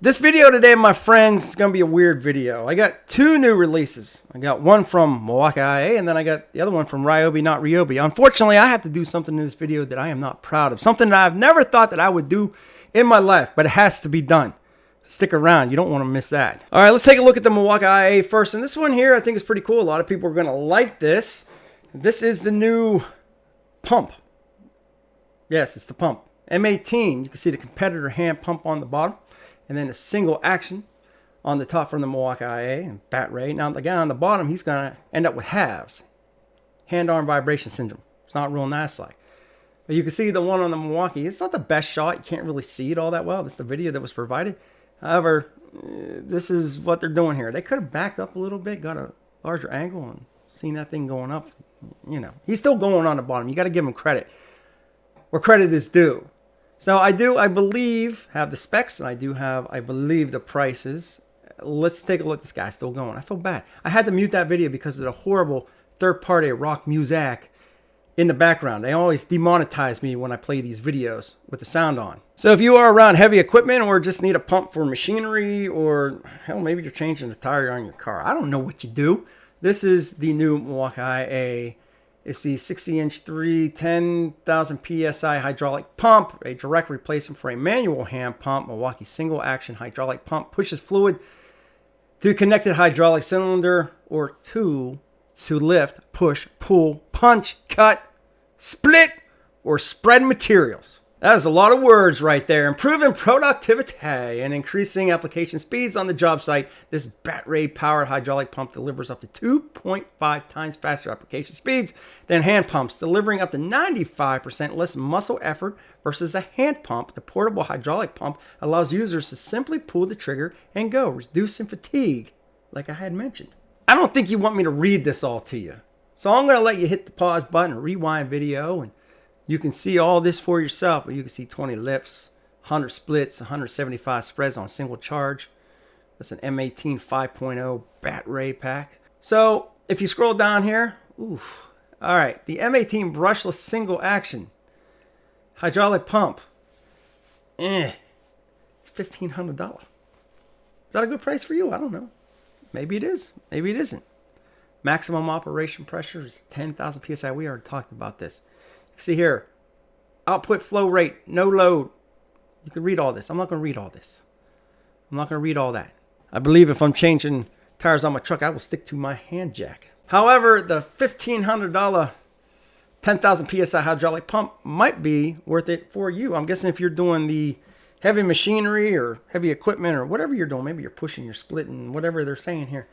This video today, my friends, is going to be a weird video. I got two new releases. I got one from Milwaukee IIA, and then I got the other one from Ryobi, not Ryobi. Unfortunately, I have to do something in this video that I am not proud of. Something that I've never thought that I would do in my life, but it has to be done. Stick around. You don't want to miss that. All right, let's take a look at the Milwaukee IIA first. And this one here I think is pretty cool. A lot of people are going to like this. This is the new pump. Yes, it's the pump. M18. You can see the competitor hand pump on the bottom. And then a single action on the top from the Milwaukee IIA and bat ray. Now the guy on the bottom, he's going to end up with halves. Hand-arm vibration syndrome. It's not real nice like. But you can see the one on the Milwaukee. It's not the best shot. You can't really see it all that well. This is the video that was provided. However, this is what they're doing here. They could have backed up a little bit, got a larger angle, and seen that thing going up. You know, he's still going on the bottom. You got to give him credit where credit is due. So I believe, have the specs, and I do have, I believe, the prices. Let's take a look. This guy's still going. I feel bad. I had to mute that video because of the horrible third-party rock music in the background. They always demonetize me when I play these videos with the sound on. So if you are around heavy equipment or just need a pump for machinery, or hell, maybe you're changing the tire on your car. I don't know what you do. This is the new Milwaukee IIA. It's the 60-inch 10,000 PSI hydraulic pump, a direct replacement for a manual hand pump. Milwaukee single-action hydraulic pump pushes fluid through connected hydraulic cylinder or two to lift, push, pull, punch, cut, split, or spread materials. That is a lot of words right there. Improving productivity and increasing application speeds on the job site. This bat ray powered hydraulic pump delivers up to 2.5 times faster application speeds than hand pumps, delivering up to 95% less muscle effort versus a hand pump. The portable hydraulic pump allows users to simply pull the trigger and go, reducing fatigue, like I had mentioned. I don't think you want me to read this all to you. So I'm going to let you hit the pause button or rewind video, and you can see all this for yourself. But you can see 20 lifts, 100 splits, 175 spreads on single charge. That's an M18 5.0 bat ray pack. So if you scroll down here, oof. All right, the M18 brushless single action hydraulic pump. It's $1,500. Is that a good price for you? I don't know. Maybe it is. Maybe it isn't. Maximum operation pressure is 10,000 PSI. We already talked about this. See here, output flow rate, no load. You can read all this. I'm not going to read all this. I'm not going to read all that. I believe if I'm changing tires on my truck, I will stick to my hand jack. However, the $1,500 10,000 PSI hydraulic pump might be worth it for you. I'm guessing if you're doing the heavy machinery or heavy equipment or whatever you're doing, maybe you're pushing, you're splitting, whatever they're saying here,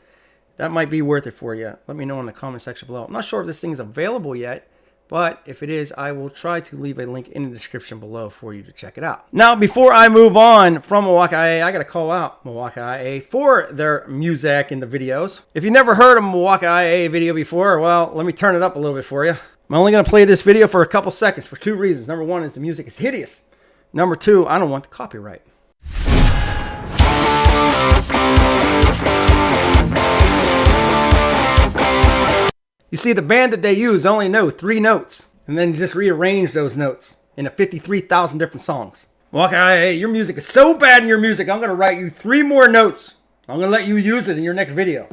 that might be worth it for you. Let me know in the comment section below. I'm not sure if this thing's available yet, but if it is, I will try to leave a link in the description below for you to check it out. Now, before I move on from Milwaukee IIA, I got to call out Milwaukee IIA for their music in the videos. If you've never heard a Milwaukee IIA video before, well, let me turn it up a little bit for you. I'm only going to play this video for a couple seconds for two reasons. Number one is the music is hideous. Number two, I don't want the copyright. You see, the band that they use only know 3 notes, and then just rearrange those notes into 53,000 different songs. Well, okay, your music is so bad in your music, I'm going to write you 3 more notes. I'm going to let you use it in your next video.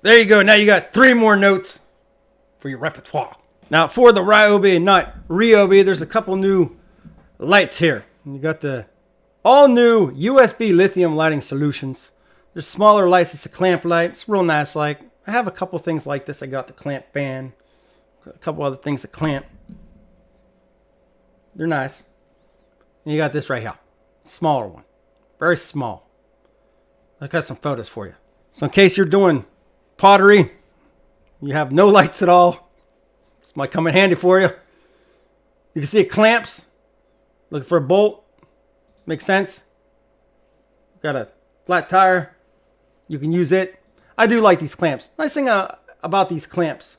There you go. Now you got 3 more notes for your repertoire. Now for the Ryobi and not Ryobi, there's a couple new lights here. You got the all new USB lithium lighting solutions. There's smaller lights. It's a clamp light. It's real nice. Like, I have a couple things like this. I got the clamp band, a couple other things to clamp. They're nice. And you got this right here, smaller one, very small. I got some photos for you. So in case you're doing pottery, you have no lights at all, this might come in handy for you. You can see it clamps Looking for a bolt? Makes sense. Got a flat tire. You can use it. I do like these clamps. Nice thing about these clamps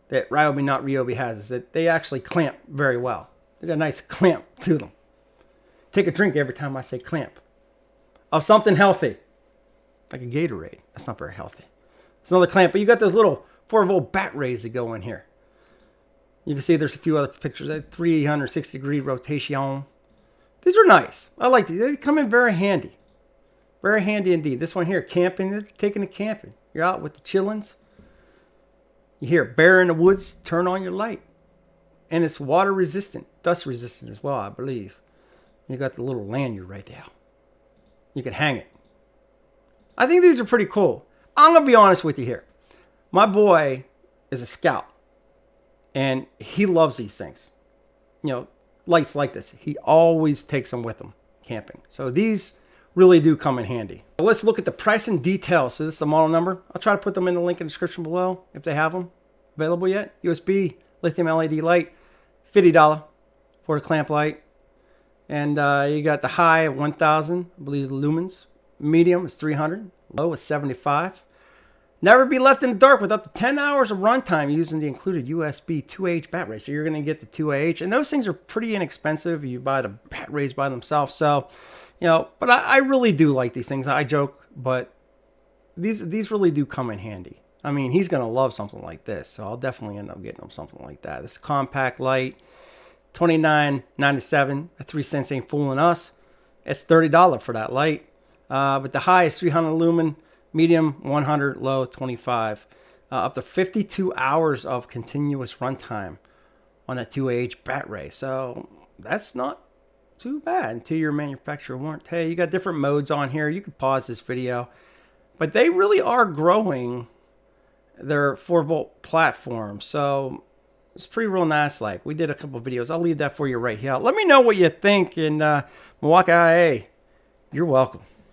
that Ryobi Not Ryobi has is that they actually clamp very well. They got a nice clamp to them. Take a drink every time I say clamp. Of something healthy. Like a Gatorade. That's not very healthy. It's another clamp. But you got those little 4-volt bat rays that go in here. You can see there's a few other pictures. 360-degree rotation. These are nice. I like these. They come in very handy. Very handy indeed. This one here, camping. Taking it camping. You're out with the chillins. You hear bear in the woods, turn on your light. And it's water resistant. Dust resistant as well, I believe. You got the little lanyard right there. You can hang it. I think these are pretty cool. I'm going to be honest with you here. My boy is a scout. And he loves these things. You know, lights like this. He always takes them with him camping. So these really do come in handy. So let's look at the price and details. So this is the model number. I'll try to put them in the link in the description below if they have them available yet. USB lithium LED light, $50 for the clamp light. And you got the high at 1,000, I believe, lumens. Medium is 300. Low is 75. Never be left in the dark without the 10 hours of runtime using the included USB 2AH battery. So you're going to get the 2AH. And those things are pretty inexpensive. You buy the batteries by themselves. So, you know, but I really do like these things. I joke, but these really do come in handy. I mean, he's going to love something like this. So I'll definitely end up getting him something like that. This is a compact light. $29.97. That 3 cents ain't fooling us. It's $30 for that light. But the high is 300 lumen, medium 100, low 25. Up to 52 hours of continuous runtime on that 2AH battery. So that's not too bad until your manufacturer won't tell you. You got different modes on here. You can pause this video. But they really are growing their 4-volt platform. So it's pretty real nice. Like we did a couple videos. I'll leave that for you right here. Let me know what you think. And Milwaukee IIA, you're welcome.